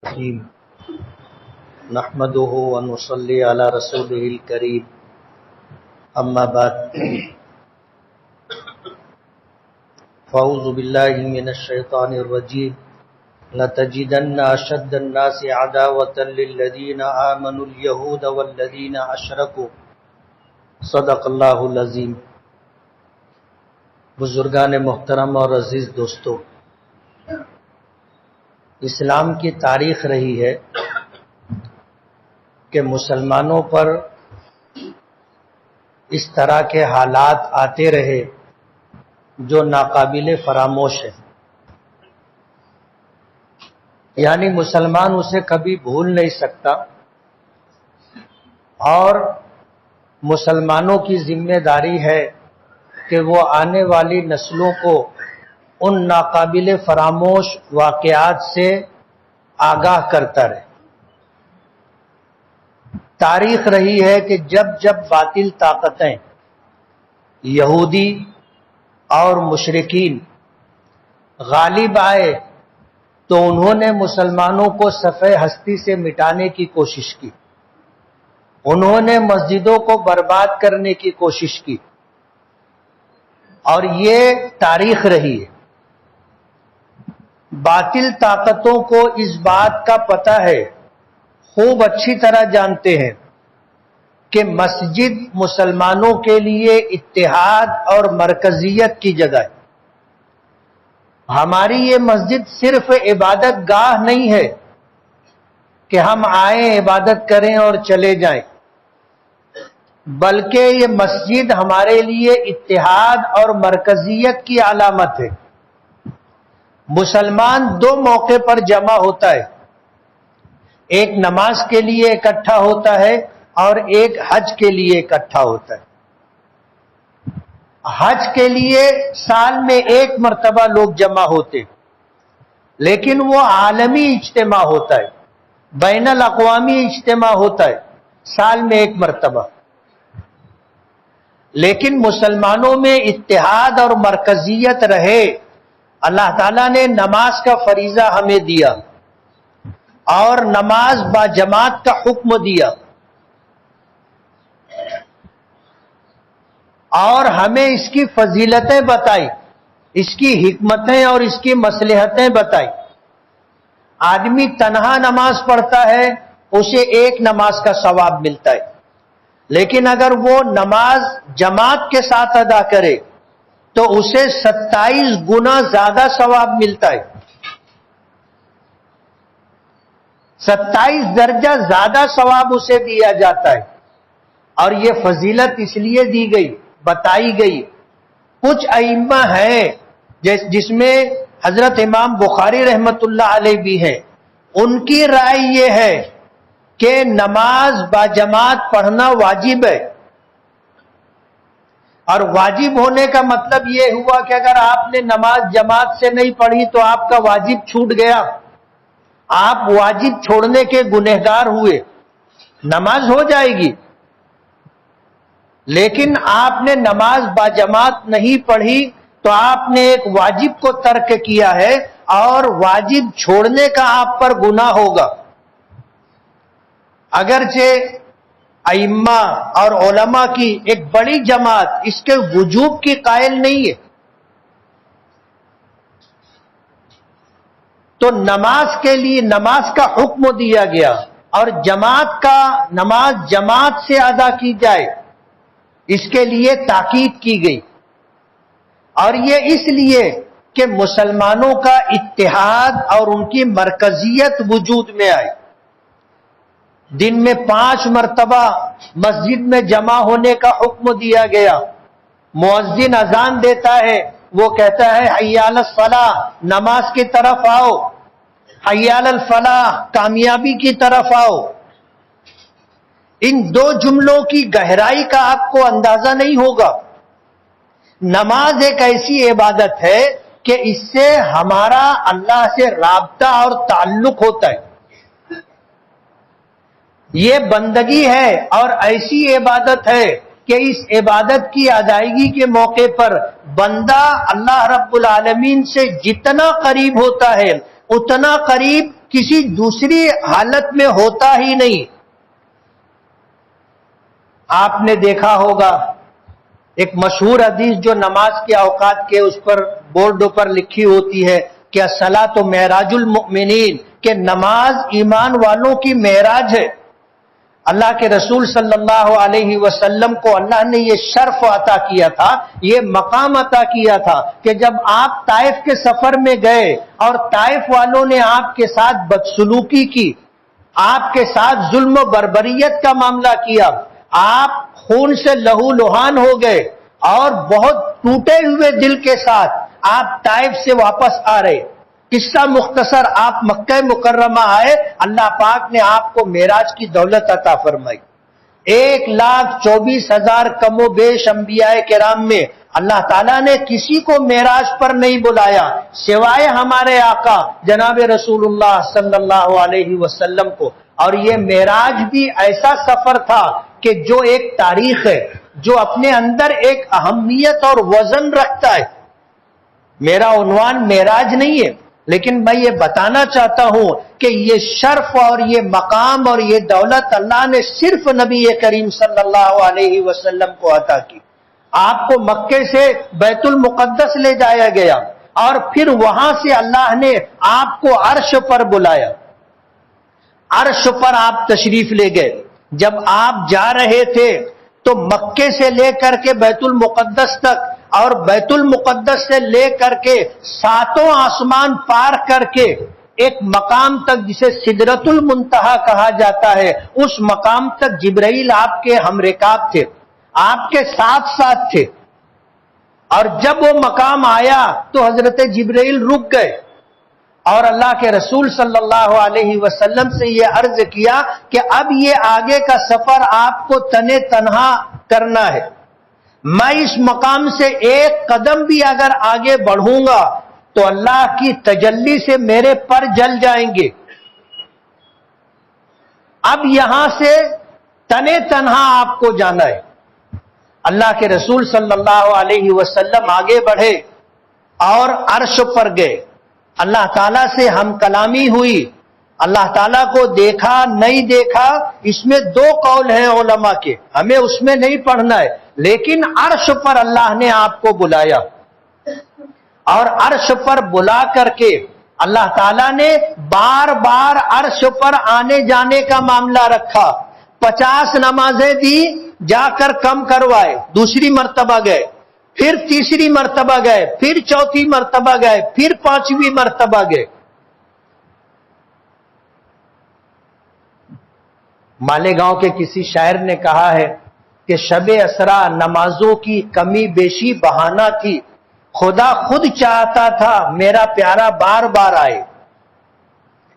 الرحیم نحمده ونصلی علی رسوله الکریم اما بعد فاعوذ باللہ من الشیطان الرجیم لتجدن اشد الناس عداوة للذین آمنوا اليہود والذین اشرکوا صدق اللہ العظیم۔ بزرگان محترم اور عزیز دوستو، اسلام کی تاریخ رہی ہے کہ مسلمانوں پر اس طرح کے حالات آتے رہے جو ناقابل فراموش ہے، یعنی مسلمان اسے کبھی بھول نہیں سکتا، اور مسلمانوں کی ذمہ داری ہے کہ وہ آنے والی نسلوں کو ان ناقابل فراموش واقعات سے آگاہ کرتا رہے۔ تاریخ رہی ہے کہ جب جب باطل طاقتیں یہودی اور مشرکین غالب آئے تو انہوں نے مسلمانوں کو صفحہ ہستی سے مٹانے کی کوشش کی، انہوں نے مسجدوں کو برباد کرنے کی کوشش کی، اور یہ تاریخ رہی ہے۔ باطل طاقتوں کو اس بات کا پتہ ہے، خوب اچھی طرح جانتے ہیں کہ مسجد مسلمانوں کے لیے اتحاد اور مرکزیت کی جگہ ہے۔ ہماری یہ مسجد صرف عبادت گاہ نہیں ہے کہ ہم آئیں عبادت کریں اور چلے جائیں، بلکہ یہ مسجد ہمارے لیے اتحاد اور مرکزیت کی علامت ہے۔ مسلمان دو موقع پر جمع ہوتا ہے، ایک نماز کے لیے اکٹھا ہوتا ہے اور ایک حج کے لیے اکٹھا ہوتا ہے۔ حج کے لیے سال میں ایک مرتبہ لوگ جمع ہوتے، لیکن وہ عالمی اجتماع ہوتا ہے، بین الاقوامی اجتماع ہوتا ہے، سال میں ایک مرتبہ۔ لیکن مسلمانوں میں اتحاد اور مرکزیت رہے، اللہ تعالیٰ نے نماز کا فریضہ ہمیں دیا اور نماز با جماعت کا حکم دیا، اور ہمیں اس کی فضیلتیں بتائی، اس کی حکمتیں اور اس کی مصلحتیں بتائی۔ آدمی تنہا نماز پڑھتا ہے اسے ایک نماز کا ثواب ملتا ہے، لیکن اگر وہ نماز جماعت کے ساتھ ادا کرے تو اسے 27 گنا زیادہ ثواب ملتا ہے، 27 درجہ زیادہ ثواب اسے دیا جاتا ہے۔ اور یہ فضیلت اس لیے دی گئی، بتائی گئی۔ کچھ ائمہ ہیں جس میں حضرت امام بخاری رحمت اللہ علیہ بھی ہیں، ان کی رائے یہ ہے کہ نماز با جماعت پڑھنا واجب ہے، اور واجب ہونے کا مطلب یہ ہوا کہ اگر آپ نے نماز جماعت سے نہیں پڑھی تو آپ کا واجب چھوٹ گیا، آپ واجب چھوڑنے کے گنہگار ہوئے۔ نماز ہو جائے گی، لیکن آپ نے نماز با جماعت نہیں پڑھی تو آپ نے ایک واجب کو ترک کیا ہے، اور واجب چھوڑنے کا آپ پر گناہ ہوگا۔ اگرچہ ائمہ اور علماء کی ایک بڑی جماعت اس کے وجوب کی قائل نہیں ہے، تو نماز کے لیے نماز کا حکم دیا گیا، اور نماز جماعت سے ادا کی جائے اس کے لیے تاکید کی گئی، اور یہ اس لیے کہ مسلمانوں کا اتحاد اور ان کی مرکزیت وجود میں آئے۔ دن میں 5 مرتبہ مسجد میں جمع ہونے کا حکم دیا گیا۔ مؤذن اذان دیتا ہے، وہ کہتا ہے حی علی الصلاۃ، نماز کی طرف آؤ، حی علی الفلاح، کامیابی کی طرف آؤ۔ ان دو جملوں کی گہرائی کا آپ کو اندازہ نہیں ہوگا۔ نماز ایک ایسی عبادت ہے کہ اس سے ہمارا اللہ سے رابطہ اور تعلق ہوتا ہے، یہ بندگی ہے، اور ایسی عبادت ہے کہ اس عبادت کی ادائیگی کے موقع پر بندہ اللہ رب العالمین سے جتنا قریب ہوتا ہے اتنا قریب کسی دوسری حالت میں ہوتا ہی نہیں. آپ نے دیکھا ہوگا ایک مشہور حدیث جو نماز کے اوقات کے اس پر بورڈوں پر لکھی ہوتی ہے کہ الصلاۃ معراج المؤمنین، کہ نماز ایمان والوں کی معراج ہے. اللہ کے رسول صلی اللہ علیہ وسلم کو اللہ نے یہ شرف عطا کیا تھا، یہ مقام عطا کیا تھا کہ جب آپ طائف کے سفر میں گئے اور طائف والوں نے آپ کے ساتھ بدسلوکی کی، آپ کے ساتھ ظلم و بربریت کا معاملہ کیا، آپ خون سے لہو لہان ہو گئے اور بہت ٹوٹے ہوئے دل کے ساتھ آپ طائف سے واپس آ رہے. قصہ مختصر، آپ مکہ مکرمہ آئے، اللہ پاک نے آپ کو معراج کی دولت عطا فرمائی. 1,24,000 کم و بیش انبیاء کرام میں اللہ تعالیٰ نے کسی کو معراج پر نہیں بلایا سوائے ہمارے آقا جناب رسول اللہ صلی اللہ علیہ وسلم کو. اور یہ معراج بھی ایسا سفر تھا کہ جو ایک تاریخ ہے، جو اپنے اندر ایک اہمیت اور وزن رکھتا ہے. میرا عنوان معراج نہیں ہے، لیکن میں یہ بتانا چاہتا ہوں کہ یہ شرف اور یہ مقام اور یہ دولت اللہ نے صرف نبی کریم صلی اللہ علیہ وسلم کو عطا کی. آپ کو مکے سے بیت المقدس لے جایا گیا اور پھر وہاں سے اللہ نے آپ کو عرش پر بلایا. عرش پر آپ تشریف لے گئے. جب آپ جا رہے تھے تو مکے سے لے کر کے بیت المقدس تک اور بیت المقدس سے لے کر کے 7 آسمان پار کر کے ایک مقام تک جسے سدرۃ المنتہا کہا جاتا ہے، اس مقام تک جبرائیل آپ کے ہمرکاب تھے، آپ کے ساتھ ساتھ تھے. اور جب وہ مقام آیا تو حضرت جبرائیل رک گئے اور اللہ کے رسول صلی اللہ علیہ وسلم سے یہ عرض کیا کہ اب یہ آگے کا سفر آپ کو تنے تنہا کرنا ہے. میں اس مقام سے ایک قدم بھی اگر آگے بڑھوں گا تو اللہ کی تجلی سے میرے پر جل جائیں گے. اب یہاں سے تنے تنہا آپ کو جانا ہے. اللہ کے رسول صلی اللہ علیہ وسلم آگے بڑھے اور عرش پر گئے. اللہ تعالیٰ سے ہم کلامی ہوئی. اللہ تعالیٰ کو دیکھا نہیں دیکھا اس میں 2 قول ہیں علماء کے، ہمیں اس میں نہیں پڑھنا ہے، لیکن عرش پر اللہ نے آپ کو بلایا اور عرش پر بلا کر کے اللہ تعالیٰ نے بار بار عرش پر آنے جانے کا معاملہ رکھا. 50 نمازیں دی، جا کر کم کروائے، دوسری مرتبہ گئے، پھر تیسری مرتبہ گئے، پھر چوتھی مرتبہ گئے، پھر 5ویں مرتبہ گئے. مالیگاؤں کے کسی شاعر نے کہا ہے کہ شب اسرا نمازوں کی کمی بیشی بہانہ تھی، خدا خود چاہتا تھا میرا پیارا بار بار آئے.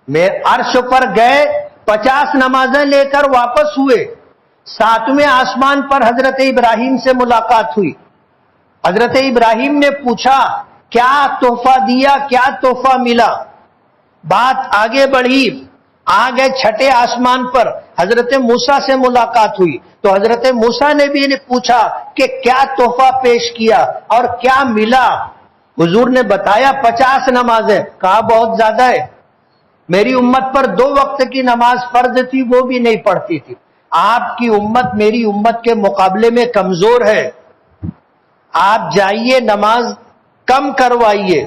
میں عرش پر گئے، 50 نمازیں لے کر واپس ہوئے. 7ویں آسمان پر حضرت ابراہیم سے ملاقات ہوئی. حضرت ابراہیم نے پوچھا کیا تحفہ دیا، کیا تحفہ ملا. بات آگے بڑھی، آ گئے 6 آسمان پر، حضرت موسیٰ سے ملاقات ہوئی تو حضرت موسیٰ نے بھی پوچھا کہ کیا تحفہ پیش کیا اور کیا ملا. حضور نے بتایا 50 نمازیں. کہا بہت زیادہ ہے، میری امت پر 2 وقت کی نماز فرض تھی، وہ بھی نہیں پڑھتی تھی. آپ کی امت میری امت کے مقابلے میں کمزور ہے، آپ جائیے نماز کم کروائیے.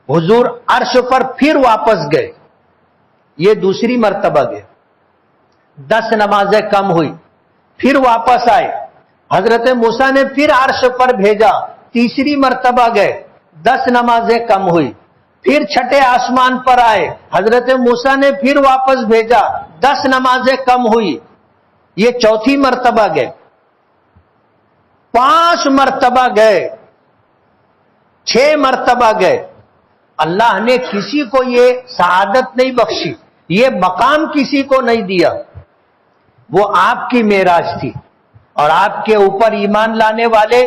حضور عرش پر پھر واپس گئے، یہ دوسری مرتبہ گئے. 10 نمازیں کم ہوئی، پھر واپس آئے. حضرت موسیٰ نے پھر عرش پر بھیجا، تیسری مرتبہ گئے، 10 نمازیں کم ہوئی. پھر 6 آسمان پر آئے، حضرت موسیٰ نے پھر واپس بھیجا، 10 نمازیں کم ہوئی. یہ چوتھی مرتبہ گئے. 5 مرتبہ گئے، 6 مرتبہ گئے. اللہ نے کسی کو یہ سعادت نہیں بخشی، یہ مقام کسی کو نہیں دیا. وہ آپ کی معراج تھی اور آپ کے اوپر ایمان لانے والے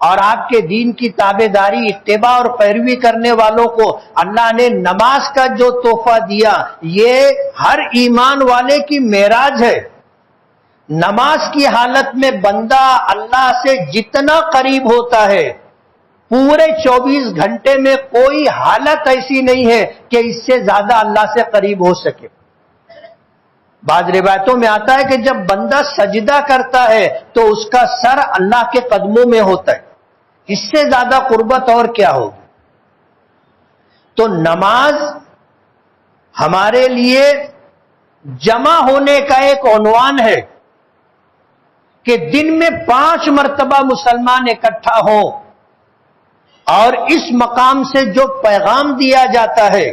اور آپ کے دین کی تابعداری، اتباع اور پیروی کرنے والوں کو اللہ نے نماز کا جو تحفہ دیا، یہ ہر ایمان والے کی معراج ہے. نماز کی حالت میں بندہ اللہ سے جتنا قریب ہوتا ہے پورے 24 گھنٹے میں کوئی حالت ایسی نہیں ہے کہ اس سے زیادہ اللہ سے قریب ہو سکے. بعض روایتوں میں آتا ہے کہ جب بندہ سجدہ کرتا ہے تو اس کا سر اللہ کے قدموں میں ہوتا ہے. اس سے زیادہ قربت اور کیا ہوگی؟ تو نماز ہمارے لیے جمع ہونے کا ایک عنوان ہے کہ دن میں 5 مرتبہ مسلمان اکٹھا ہو اور اس مقام سے جو پیغام دیا جاتا ہے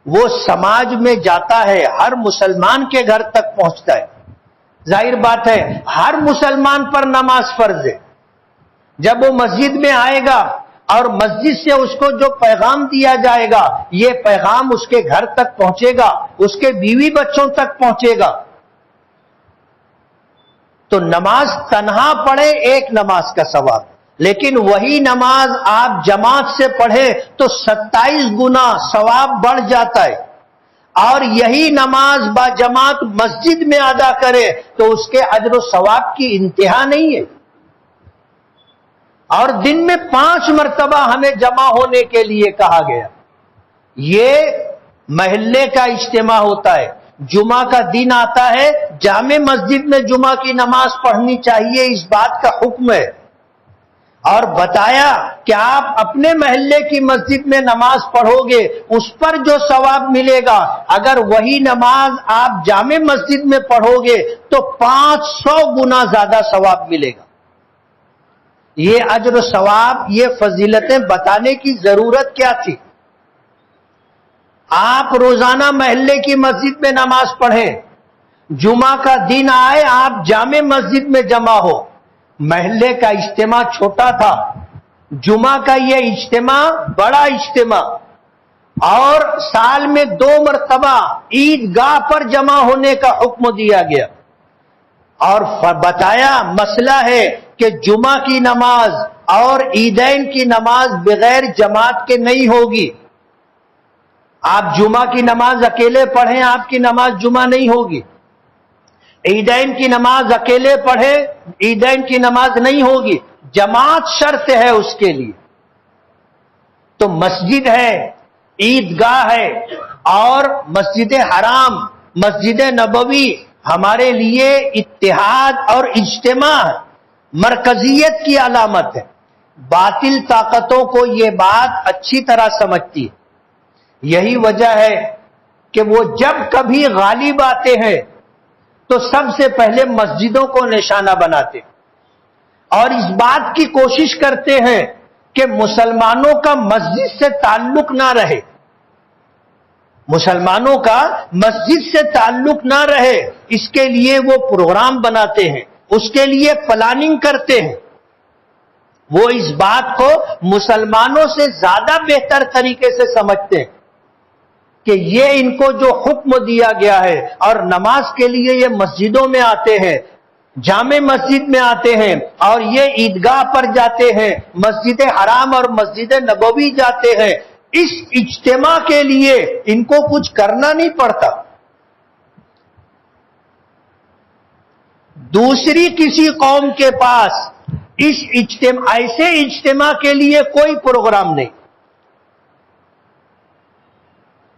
وہ سماج میں جاتا ہے، ہر مسلمان کے گھر تک پہنچتا ہے. ظاہر بات ہے ہر مسلمان پر نماز فرض ہے. جب وہ مسجد میں آئے گا اور مسجد سے اس کو جو پیغام دیا جائے گا یہ پیغام اس کے گھر تک پہنچے گا، اس کے بیوی بچوں تک پہنچے گا. تو نماز تنہا پڑھے ایک نماز کا ثواب، لیکن وہی نماز آپ جماعت سے پڑھیں تو 27 گنا ثواب بڑھ جاتا ہے. اور یہی نماز با جماعت مسجد میں ادا کرے تو اس کے اجر و ثواب کی انتہا نہیں ہے. اور دن میں 5 مرتبہ ہمیں جمع ہونے کے لیے کہا گیا. یہ محلے کا اجتماع ہوتا ہے، جمعہ کا دن آتا ہے، جامع مسجد میں جمعہ کی نماز پڑھنی چاہیے، اس بات کا حکم ہے. اور بتایا کہ آپ اپنے محلے کی مسجد میں نماز پڑھو گے اس پر جو ثواب ملے گا، اگر وہی نماز آپ جامع مسجد میں پڑھو گے تو 500 گنا زیادہ ثواب ملے گا. یہ اجر و ثواب، یہ فضیلتیں بتانے کی ضرورت کیا تھی؟ آپ روزانہ محلے کی مسجد میں نماز پڑھیں، جمعہ کا دن آئے آپ جامع مسجد میں جمع ہو. محلے کا اجتماع چھوٹا تھا، جمعہ کا یہ اجتماع بڑا اجتماع، اور سال میں 2 مرتبہ عیدگاہ پر جمع ہونے کا حکم دیا گیا. اور بتایا مسئلہ ہے کہ جمعہ کی نماز اور عیدین کی نماز بغیر جماعت کے نہیں ہوگی. آپ جمعہ کی نماز اکیلے پڑھیں آپ کی نماز جمعہ نہیں ہوگی. عیدین کی نماز اکیلے پڑھیں عیدین کی نماز نہیں ہوگی، جماعت شرط ہے اس کے لیے. تو مسجد ہے، عیدگاہ ہے، اور مسجد حرام، مسجد نبوی ہمارے لیے اتحاد اور اجتماع مرکزیت کی علامت ہے. باطل طاقتوں کو یہ بات اچھی طرح سمجھتی ہے. یہی وجہ ہے کہ وہ جب کبھی غالب آتے ہیں تو سب سے پہلے مسجدوں کو نشانہ بناتے اور اس بات کی کوشش کرتے ہیں کہ مسلمانوں کا مسجد سے تعلق نہ رہے. مسلمانوں کا مسجد سے تعلق نہ رہے، اس کے لیے وہ پروگرام بناتے ہیں، اس کے لیے پلاننگ کرتے ہیں. وہ اس بات کو مسلمانوں سے زیادہ بہتر طریقے سے سمجھتے ہیں کہ یہ ان کو جو حکم دیا گیا ہے اور نماز کے لیے یہ مسجدوں میں آتے ہیں، جامع مسجد میں آتے ہیں، اور یہ عیدگاہ پر جاتے ہیں، مسجد حرام اور مسجد نبوی جاتے ہیں. اس اجتماع کے لیے ان کو کچھ کرنا نہیں پڑتا. دوسری کسی قوم کے پاس اس ایسے اجتماع کے لیے کوئی پروگرام نہیں.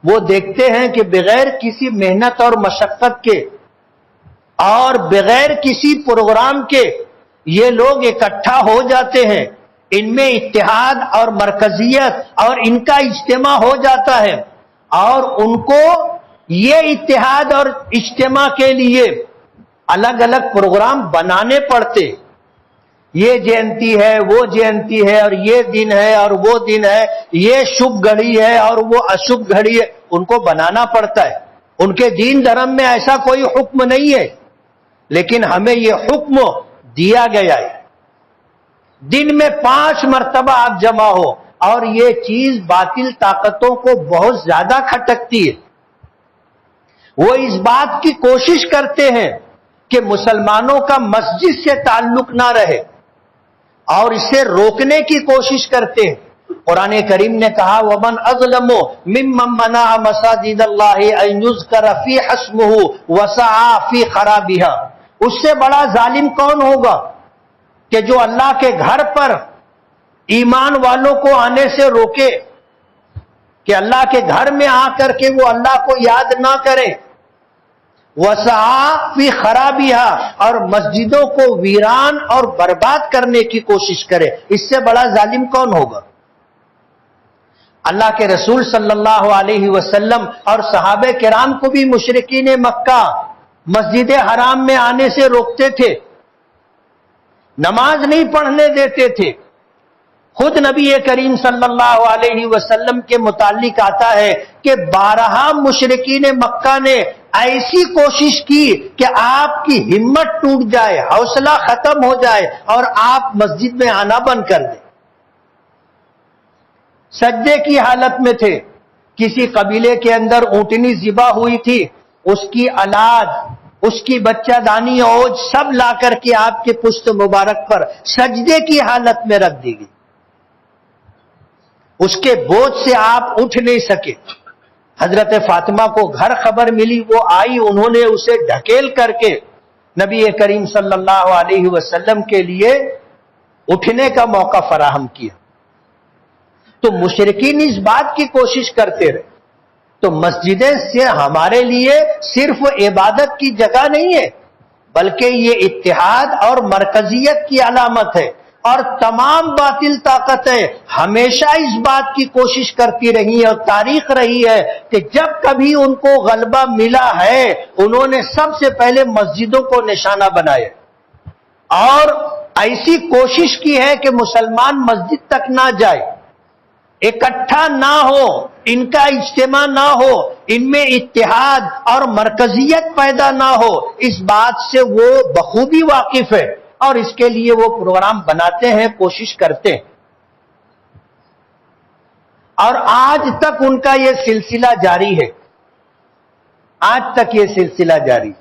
وہ دیکھتے ہیں کہ بغیر کسی محنت اور مشقت کے اور بغیر کسی پروگرام کے یہ لوگ اکٹھا ہو جاتے ہیں، ان میں اتحاد اور مرکزیت اور ان کا اجتماع ہو جاتا ہے، اور ان کو یہ اتحاد اور اجتماع کے لیے الگ الگ پروگرام بنانے پڑتے. یہ جینتی ہے، وہ جینتی ہے، اور یہ دن ہے اور وہ دن ہے، یہ شبھ گھڑی ہے اور وہ اشبھ گھڑی ہے، ان کو بنانا پڑتا ہے. ان کے دین دھرم میں ایسا کوئی حکم نہیں ہے، لیکن ہمیں یہ حکم دیا گیا ہے دن میں 5 مرتبہ آپ جمع ہو. اور یہ چیز باطل طاقتوں کو بہت زیادہ کھٹکتی ہے. وہ اس بات کی کوشش کرتے ہیں کہ مسلمانوں کا مسجد سے تعلق نہ رہے اور اسے روکنے کی کوشش کرتے ہیں. قرآن کریم نے کہا وَمَنْ أَظْلَمُ مِمَّنْ مَنَعَ مَسَاجِدَ اللَّهِ أَنْ يُذْكَرَ فِيهَا اسْمُهُ وَسَعَى فِي خَرَابِهَا. اس سے بڑا ظالم کون ہوگا کہ جو اللہ کے گھر پر ایمان والوں کو آنے سے روکے کہ اللہ کے گھر میں آ کر کے وہ اللہ کو یاد نہ کرے، وسعی فی خرابیہا، اور مسجدوں کو ویران اور برباد کرنے کی کوشش کرے، اس سے بڑا ظالم کون ہوگا؟ اللہ کے رسول صلی اللہ علیہ وسلم اور صحابہ کرام کو بھی مشرکین مکہ مسجد حرام میں آنے سے روکتے تھے، نماز نہیں پڑھنے دیتے تھے۔ خود نبی کریم صلی اللہ علیہ وسلم کے متعلق آتا ہے کہ 12 مشرکین مکہ نے ایسی کوشش کی کہ آپ کی ہمت ٹوٹ جائے، حوصلہ ختم ہو جائے اور آپ مسجد میں آنا بند کر دیں۔ سجدے کی حالت میں تھے، کسی قبیلے کے اندر اونٹنی ذبح ہوئی تھی، اس کی اولاد، اس کی بچہ دانی اوج سب لا کر کے آپ کے پشت مبارک پر سجدے کی حالت میں رکھ دی گئی، اس کے بوجھ سے آپ اٹھ نہیں سکے۔ حضرت فاطمہ کو گھر خبر ملی، وہ آئی، انہوں نے اسے ڈھکیل کر کے نبی کریم صلی اللہ علیہ وسلم کے لیے اٹھنے کا موقع فراہم کیا۔ تو مشرکین اس بات کی کوشش کرتے رہے۔ تو مسجدیں سے ہمارے لیے صرف عبادت کی جگہ نہیں ہے، بلکہ یہ اتحاد اور مرکزیت کی علامت ہے، اور تمام باطل طاقتیں ہمیشہ اس بات کی کوشش کرتی رہی اور تاریخ رہی ہے کہ جب کبھی ان کو غلبہ ملا ہے، انہوں نے سب سے پہلے مسجدوں کو نشانہ بنایا اور ایسی کوشش کی ہے کہ مسلمان مسجد تک نہ جائے، اکٹھا نہ ہو، ان کا اجتماع نہ ہو، ان میں اتحاد اور مرکزیت پیدا نہ ہو، اس بات سے وہ بخوبی واقف ہے اور اس کے لیے وہ پروگرام بناتے ہیں، کوشش کرتے ہیں، اور آج تک ان کا یہ سلسلہ جاری ہے، آج تک یہ سلسلہ جاری۔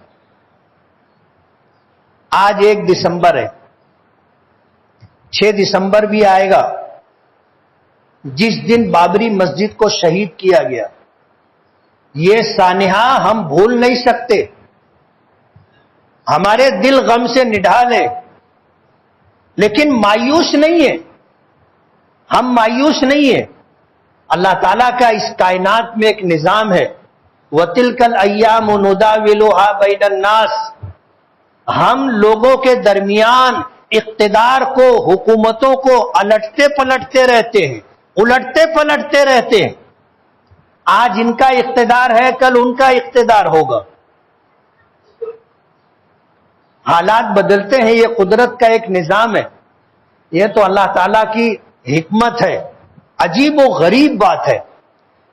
آج 1 دسمبر ہے، 6 دسمبر بھی آئے گا، جس دن بابری مسجد کو شہید کیا گیا۔ یہ سانحہ ہم بھول نہیں سکتے، ہمارے دل غم سے نڈھال ہے، لیکن مایوس نہیں ہے، ہم مایوس نہیں ہیں۔ اللہ تعالیٰ کا اس کائنات میں ایک نظام ہے، وَتِلْكَ الْأَيَّامُ نُدَاوِلُهَا بَيْنَ النَّاسِ، ہم لوگوں کے درمیان اقتدار کو، حکومتوں کو الٹتے پلٹتے رہتے ہیں، الٹتے پلٹتے رہتے ہیں۔ آج ان کا اقتدار ہے، کل ان کا اقتدار ہوگا، حالات بدلتے ہیں، یہ قدرت کا ایک نظام ہے، یہ تو اللہ تعالیٰ کی حکمت ہے۔ عجیب و غریب بات ہے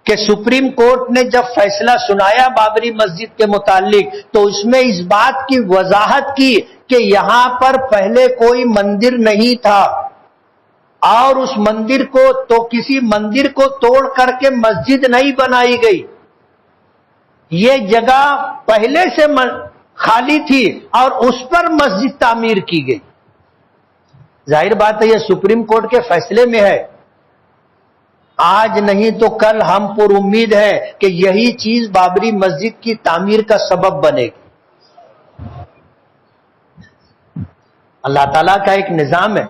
کہ سپریم کورٹ نے جب فیصلہ سنایا بابری مسجد کے متعلق تو اس میں اس بات کی وضاحت کی کہ یہاں پر پہلے کوئی مندر نہیں تھا، اور اس مندر کو تو کسی مندر کو توڑ کر کے مسجد نہیں بنائی گئی، یہ جگہ پہلے سے خالی تھی اور اس پر مسجد تعمیر کی گئی۔ ظاہر بات ہے یہ سپریم کورٹ کے فیصلے میں ہے، آج نہیں تو کل ہم پر امید ہے کہ یہی چیز بابری مسجد کی تعمیر کا سبب بنے گی۔ اللہ تعالیٰ کا ایک نظام ہے،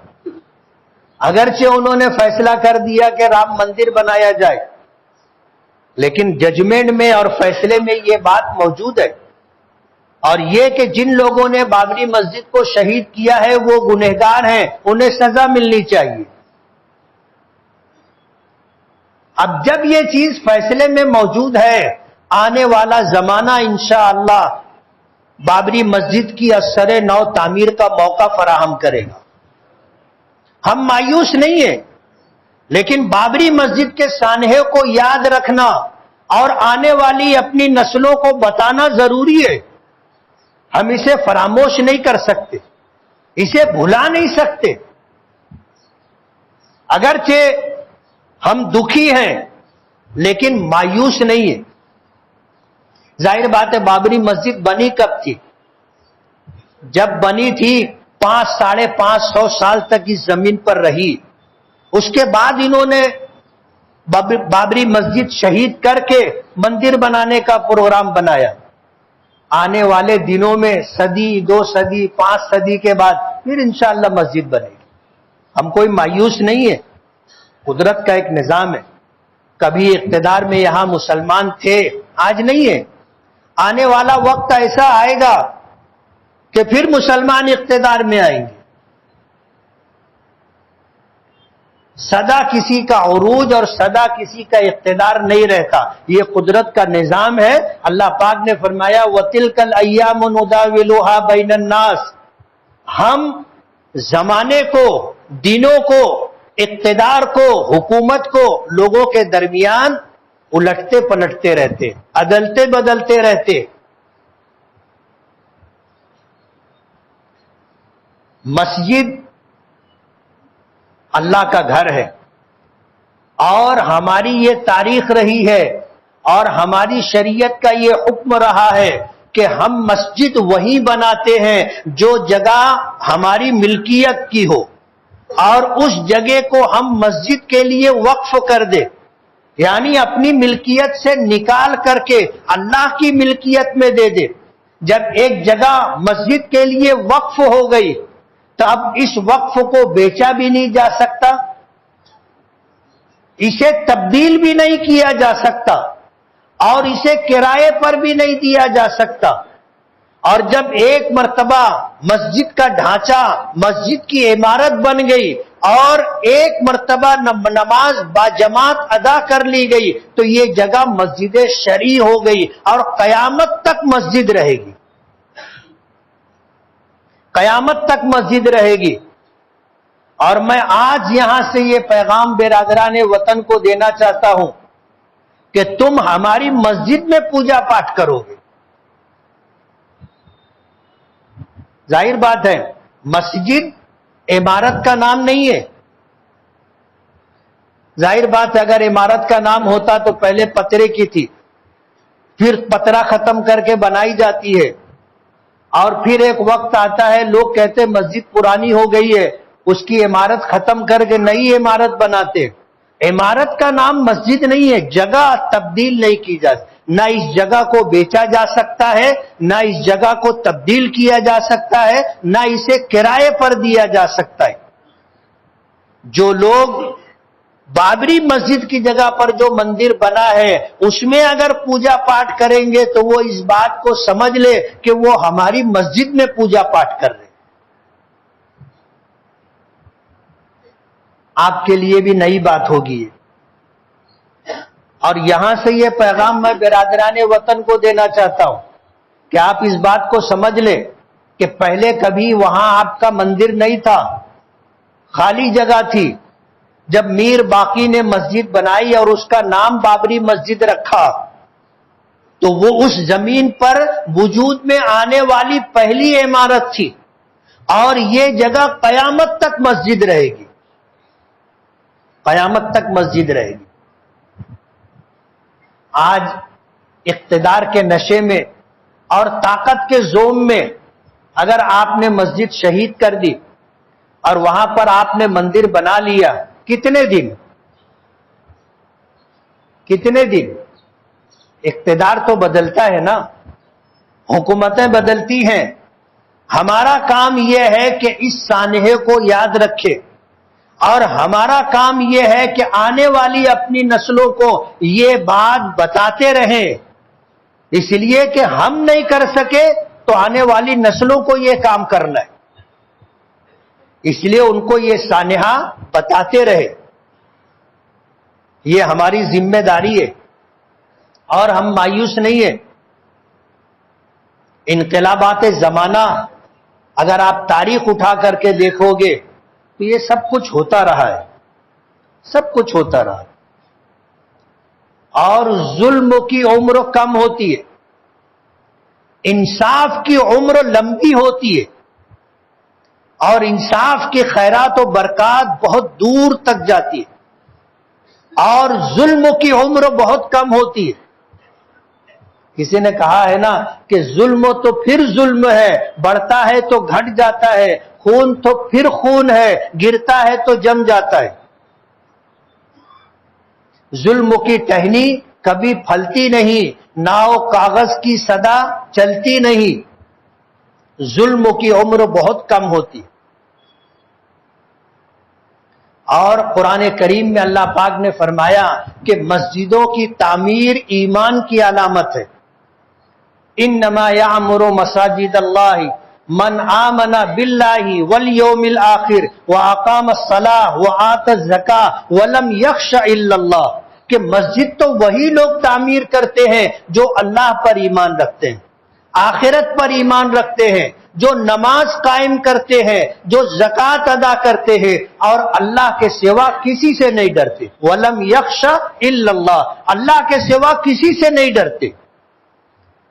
اگرچہ انہوں نے فیصلہ کر دیا کہ رام مندر بنایا جائے، لیکن ججمنٹ میں اور فیصلے میں یہ بات موجود ہے، اور یہ کہ جن لوگوں نے بابری مسجد کو شہید کیا ہے وہ گنہگار ہیں، انہیں سزا ملنی چاہیے۔ اب جب یہ چیز فیصلے میں موجود ہے، آنے والا زمانہ انشاءاللہ بابری مسجد کی اثر نو تعمیر کا موقع فراہم کرے گا۔ ہم مایوس نہیں ہیں، لیکن بابری مسجد کے سانحے کو یاد رکھنا اور آنے والی اپنی نسلوں کو بتانا ضروری ہے۔ ہم اسے فراموش نہیں کر سکتے، اسے بھلا نہیں سکتے۔ اگرچہ ہم دکھی ہیں لیکن مایوس نہیں ہیں۔ ظاہر بات ہے بابری مسجد بنی کب تھی؟ جب بنی تھی 500-550 سال تک اس زمین پر رہی، اس کے بعد انہوں نے بابری مسجد شہید کر کے مندر بنانے کا پروگرام بنایا۔ آنے والے دنوں میں صدی، 2 صدی، 5 صدی کے بعد پھر انشاءاللہ مسجد بنے گی۔ ہم کوئی مایوس نہیں ہے، قدرت کا ایک نظام ہے. کبھی اقتدار میں یہاں مسلمان تھے، آج نہیں ہے. آنے والا وقت ایسا آئے گا کہ پھر مسلمان اقتدار میں آئیں گے. سدا کسی کا عروج اور سدا کسی کا اقتدار نہیں رہتا، یہ قدرت کا نظام ہے. اللہ پاک نے فرمایا وَتِلْكَ الْأَيَّامُ نُدَاوِلُهَا بَيْنَ النَّاسِ، ہم زمانے کو، دنوں کو، اقتدار کو، حکومت کو لوگوں کے درمیان الٹتے پلٹتے رہتے، عدلتے بدلتے رہتے. مسجد اللہ کا گھر ہے اور ہماری یہ تاریخ رہی ہے اور ہماری شریعت کا یہ حکم رہا ہے کہ ہم مسجد وہی بناتے ہیں جو جگہ ہماری ملکیت کی ہو اور اس جگہ کو ہم مسجد کے لیے وقف کر دے، یعنی اپنی ملکیت سے نکال کر کے اللہ کی ملکیت میں دے دے. جب ایک جگہ مسجد کے لیے وقف ہو گئی تو اب اس وقف کو بیچا بھی نہیں جا سکتا، اسے تبدیل بھی نہیں کیا جا سکتا اور اسے کرائے پر بھی نہیں دیا جا سکتا. اور جب ایک مرتبہ مسجد کا ڈھانچہ، مسجد کی عمارت بن گئی اور ایک مرتبہ نماز باجماعت ادا کر لی گئی تو یہ جگہ مسجد شرعی ہو گئی اور قیامت تک مسجد رہے گی، قیامت تک مسجد رہے گی. اور میں آج یہاں سے یہ پیغام برادران وطن کو دینا چاہتا ہوں کہ تم ہماری مسجد میں پوجا پاٹ کرو گے. ظاہر بات ہے مسجد عمارت کا نام نہیں ہے. ظاہر بات ہے اگر عمارت کا نام ہوتا تو پہلے پترے کی تھی، پھر پترا ختم کر کے بنائی جاتی ہے اور پھر ایک وقت آتا ہے لوگ کہتے ہیں مسجد پرانی ہو گئی ہے، اس کی عمارت ختم کر کے نئی عمارت بناتے. عمارت کا نام مسجد نہیں ہے. جگہ تبدیل نہیں کی جاتی، نہ اس جگہ کو بیچا جا سکتا ہے، نہ اس جگہ کو تبدیل کیا جا سکتا ہے، نہ اسے کرائے پر دیا جا سکتا ہے. جو لوگ بابری مسجد کی جگہ پر جو مندر بنا ہے اس میں اگر پوجا پاٹ کریں گے تو وہ اس بات کو سمجھ لے کہ وہ ہماری مسجد میں پوجا پاٹ کر رہے. آپ کے لیے بھی نئی بات ہوگی. اور یہاں سے یہ پیغام میں برادران وطن کو دینا چاہتا ہوں کہ آپ اس بات کو سمجھ لیں کہ پہلے کبھی وہاں آپ کا مندر نہیں تھا، خالی جگہ تھی. جب میر باقی نے مسجد بنائی اور اس کا نام بابری مسجد رکھا تو وہ اس زمین پر وجود میں آنے والی پہلی عمارت تھی اور یہ جگہ قیامت تک مسجد رہے گی، قیامت تک مسجد رہے گی. آج اقتدار کے نشے میں اور طاقت کے زوم میں اگر آپ نے مسجد شہید کر دی اور وہاں پر آپ نے مندر بنا لیا، کتنے دن اقتدار تو بدلتا ہے نا، حکومتیں بدلتی ہیں. ہمارا کام یہ ہے کہ اس سانحے کو یاد رکھے اور ہمارا کام یہ ہے کہ آنے والی اپنی نسلوں کو یہ بات بتاتے رہیں، اس لیے کہ ہم نہیں کر سکے تو آنے والی نسلوں کو یہ کام کرنا ہے، اس لیے ان کو یہ سانحہ بتاتے رہے. یہ ہماری ذمہ داری ہے اور ہم مایوس نہیں ہیں. انقلابات زمانہ اگر آپ تاریخ اٹھا کر کے دیکھو گے تو یہ سب کچھ ہوتا رہا ہے، سب کچھ ہوتا رہا. اور ظلم کی عمر کم ہوتی ہے، انصاف کی عمر لمبی ہوتی ہے اور انصاف کی خیرات و برکات بہت دور تک جاتی ہے اور ظلم کی عمر بہت کم ہوتی ہے. کسی نے کہا ہے نا کہ ظلم تو پھر ظلم ہے، بڑھتا ہے تو گھٹ جاتا ہے، خون تو پھر خون ہے، گرتا ہے تو جم جاتا ہے. ظلم کی ٹہنی کبھی پھلتی نہیں، ناؤ کاغذ کی صدا چلتی نہیں. ظلم کی عمر بہت کم ہوتی. اور قرآن کریم میں اللہ پاک نے فرمایا کہ مسجدوں کی تعمیر ایمان کی علامت ہے. انما یعمر مساجد اللہ من آمن باللہ والیوم الآخر واقام الصلاۃ وآتى الزکاۃ ولم یخش الا اللہ، کہ مسجد تو وہی لوگ تعمیر کرتے ہیں جو اللہ پر ایمان رکھتے ہیں، آخرت پر ایمان رکھتے ہیں، جو نماز قائم کرتے ہیں، جو زکوٰۃ ادا کرتے ہیں اور اللہ کے سوا کسی سے نہیں ڈرتے. وَلَمْ يَخْشَ إِلَّا اللَّهِ، اللہ کے سوا کسی سے نہیں ڈرتے.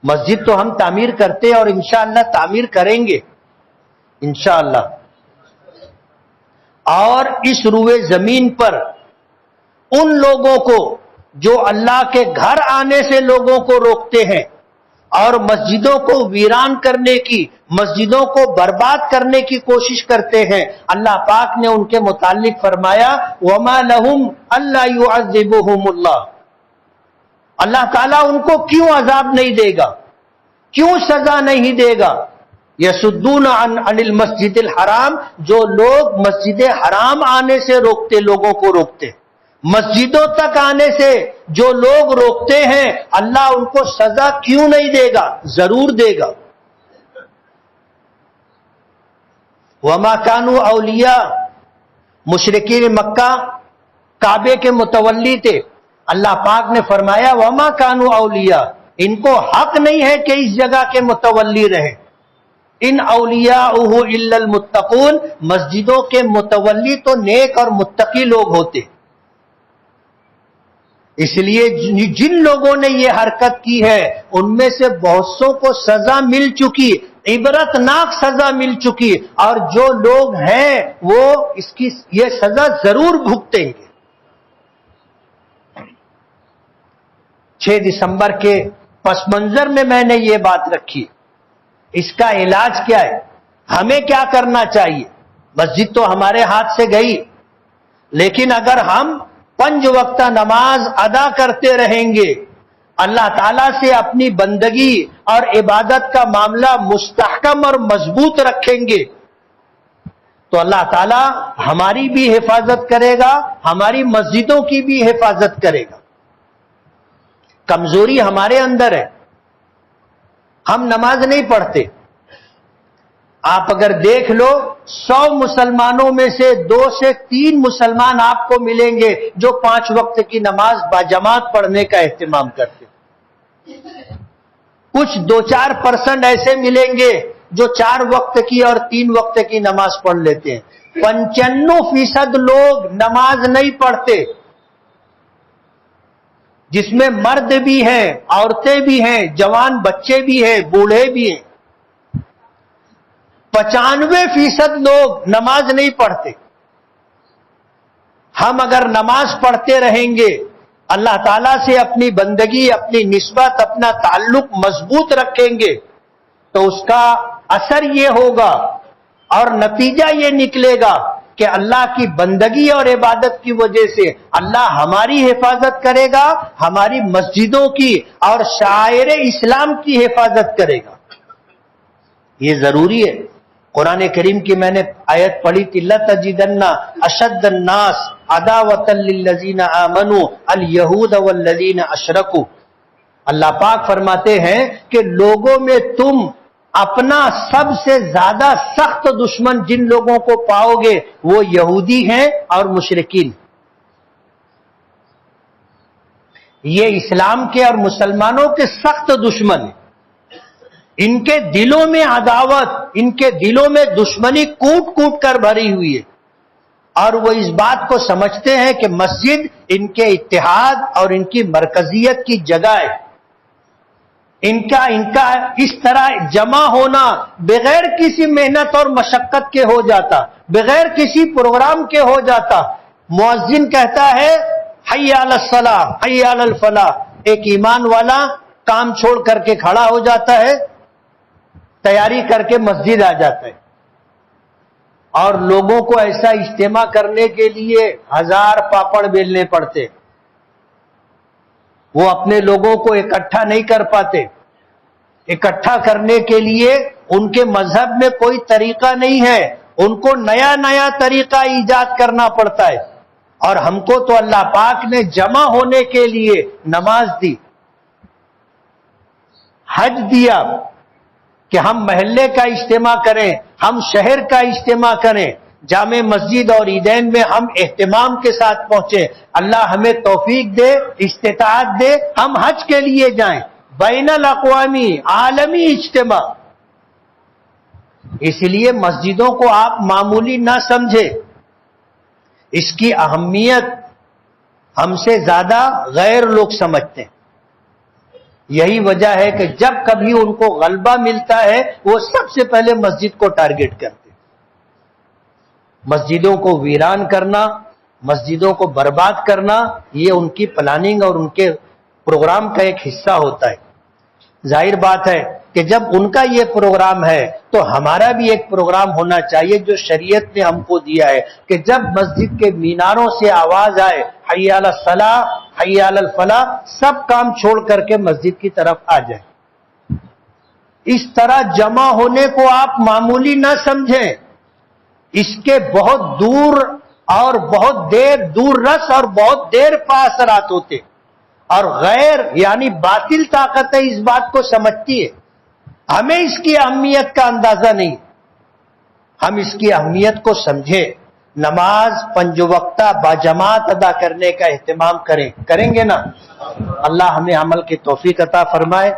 مسجد تو ہم تعمیر کرتے اور انشاءاللہ تعمیر کریں گے انشاءاللہ. اور اس روئے زمین پر ان لوگوں کو جو اللہ کے گھر آنے سے لوگوں کو روکتے ہیں اور مسجدوں کو ویران کرنے کی، مسجدوں کو برباد کرنے کی کوشش کرتے ہیں، اللہ پاک نے ان کے متعلق فرمایا وَمَا لَهُمْ أَلَّا يُعَذِّبُهُمُ اللَّهُ، اللہ تعالیٰ ان کو کیوں عذاب نہیں دے گا، کیوں سزا نہیں دے گا. یصدون عن المسجد الحرام، جو لوگ مسجد حرام آنے سے روکتے، لوگوں کو روکتے، مسجدوں تک آنے سے جو لوگ روکتے ہیں، اللہ ان کو سزا کیوں نہیں دے گا؟ ضرور دے گا. وما كانوا اولیاء، مشرکین مکہ کعبے کے متولی تھے. اللہ پاک نے فرمایا وما كانوا اولیاء، ان کو حق نہیں ہے کہ اس جگہ کے متولی رہیں. ان اولیاءہ الا المتقون، مسجدوں کے متولی تو نیک اور متقی لوگ ہوتے. اس لیے جن لوگوں نے یہ حرکت کی ہے ان میں سے بہت سو کو سزا مل چکی، عبرتناک سزا مل چکی، اور جو لوگ ہیں وہ اس کی یہ سزا ضرور بھگتیں گے. 6 دسمبر کے پس منظر میں نے یہ بات رکھی. اس کا علاج کیا ہے؟ ہمیں کیا کرنا چاہیے؟ مسجد تو ہمارے ہاتھ سے گئی، لیکن اگر ہم 5 وقت نماز ادا کرتے رہیں گے، اللہ تعالیٰ سے اپنی بندگی اور عبادت کا معاملہ مستحکم اور مضبوط رکھیں گے تو اللہ تعالیٰ ہماری بھی حفاظت کرے گا، ہماری مسجدوں کی بھی حفاظت کرے گا. کمزوری ہمارے اندر ہے، ہم نماز نہیں پڑھتے. آپ اگر دیکھ لو 100 مسلمانوں میں سے 2 سے 3 مسلمان آپ کو ملیں گے جو 5 وقت کی نماز باجماعت پڑھنے کا اہتمام کرتے. کچھ 2-4% ایسے ملیں گے جو 4 وقت کی اور 3 وقت کی نماز پڑھ لیتے ہیں. 95% لوگ نماز نہیں پڑھتے، جس میں مرد بھی ہیں، عورتیں بھی ہیں، جوان بچے بھی ہیں، بوڑھے بھی ہیں. 95% لوگ نماز نہیں پڑھتے. ہم اگر نماز پڑھتے رہیں گے، اللہ تعالیٰ سے اپنی بندگی، اپنی نسبت، اپنا تعلق مضبوط رکھیں گے تو اس کا اثر یہ ہوگا اور نتیجہ یہ نکلے گا کہ اللہ کی بندگی اور عبادت کی وجہ سے اللہ ہماری حفاظت کرے گا، ہماری مسجدوں کی اور شعائر اسلام کی حفاظت کرے گا. یہ ضروری ہے. قرآن کریم کی میں نے آیت پڑھی تھی لَتَجِدَنَّ أَشَدَّ النَّاسِ عَدَاوَةً لِلَّذِينَ آمَنُوا الْيَهُودَ وَالَّذِينَ أَشْرَكُوا. اللہ پاک فرماتے ہیں کہ لوگوں میں تم اپنا سب سے زیادہ سخت دشمن جن لوگوں کو پاؤ گے وہ یہودی ہیں اور مشرکین. یہ اسلام کے اور مسلمانوں کے سخت دشمن ہیں. ان کے دلوں میں عداوت، ان کے دلوں میں دشمنی کوٹ کوٹ کر بھری ہوئی ہے، اور وہ اس بات کو سمجھتے ہیں کہ مسجد ان کے اتحاد اور ان کی مرکزیت کی جگہ ہے. ان کا اس طرح جمع ہونا بغیر کسی محنت اور مشقت کے ہو جاتا، بغیر کسی پروگرام کے ہو جاتا. مؤذن کہتا ہے حی علی الصلاح حی علی الفلاح، ایک ایمان والا کام چھوڑ کر کے کھڑا ہو جاتا ہے، تیاری کر کے مسجد آ جاتا ہے. اور لوگوں کو ایسا اجتماع کرنے کے لیے 1000 پاپڑ بیلنے پڑتے. وہ اپنے لوگوں کو اکٹھا نہیں کر پاتے. اکٹھا کرنے کے لیے ان کے مذہب میں کوئی طریقہ نہیں ہے. ان کو نیا نیا طریقہ ایجاد کرنا پڑتا ہے، اور ہم کو تو اللہ پاک نے جمع ہونے کے لیے نماز دی، حج دیا کہ ہم محلے کا اجتماع کریں، ہم شہر کا اجتماع کریں، جامع مسجد اور عیدین میں ہم اہتمام کے ساتھ پہنچیں۔ اللہ ہمیں توفیق دے، استطاعت دے، ہم حج کے لیے جائیں، بین الاقوامی عالمی اجتماع۔ اس لیے مسجدوں کو آپ معمولی نہ سمجھیں، اس کی اہمیت ہم سے زیادہ غیر لوگ سمجھتے ہیں۔ یہی وجہ ہے کہ جب کبھی ان کو غلبہ ملتا ہے وہ سب سے پہلے مسجد کو ٹارگٹ کرتے ہیں۔ مسجدوں کو ویران کرنا، مسجدوں کو برباد کرنا، یہ ان کی پلاننگ اور ان کے پروگرام کا ایک حصہ ہوتا ہے۔ ظاہر بات ہے کہ جب ان کا یہ پروگرام ہے تو ہمارا بھی ایک پروگرام ہونا چاہیے جو شریعت نے ہم کو دیا ہے کہ جب مسجد کے میناروں سے آواز آئے حی علی الصلاۃ حی علی الفلاح، سب کام چھوڑ کر کے مسجد کی طرف آ جائیں۔ اس طرح جمع ہونے کو آپ معمولی نہ سمجھیں، اس کے بہت دور اور بہت دور رس اور بہت دیر پا اثرات ہوتے، اور غیر یعنی باطل طاقتیں اس بات کو سمجھتی ہے۔ ہمیں اس کی اہمیت کا اندازہ نہیں، ہم اس کی اہمیت کو سمجھیں، نماز 5 وقتہ باجماعت ادا کرنے کا اہتمام کریں گے نا؟ اللہ ہمیں عمل کی توفیق عطا فرمائے۔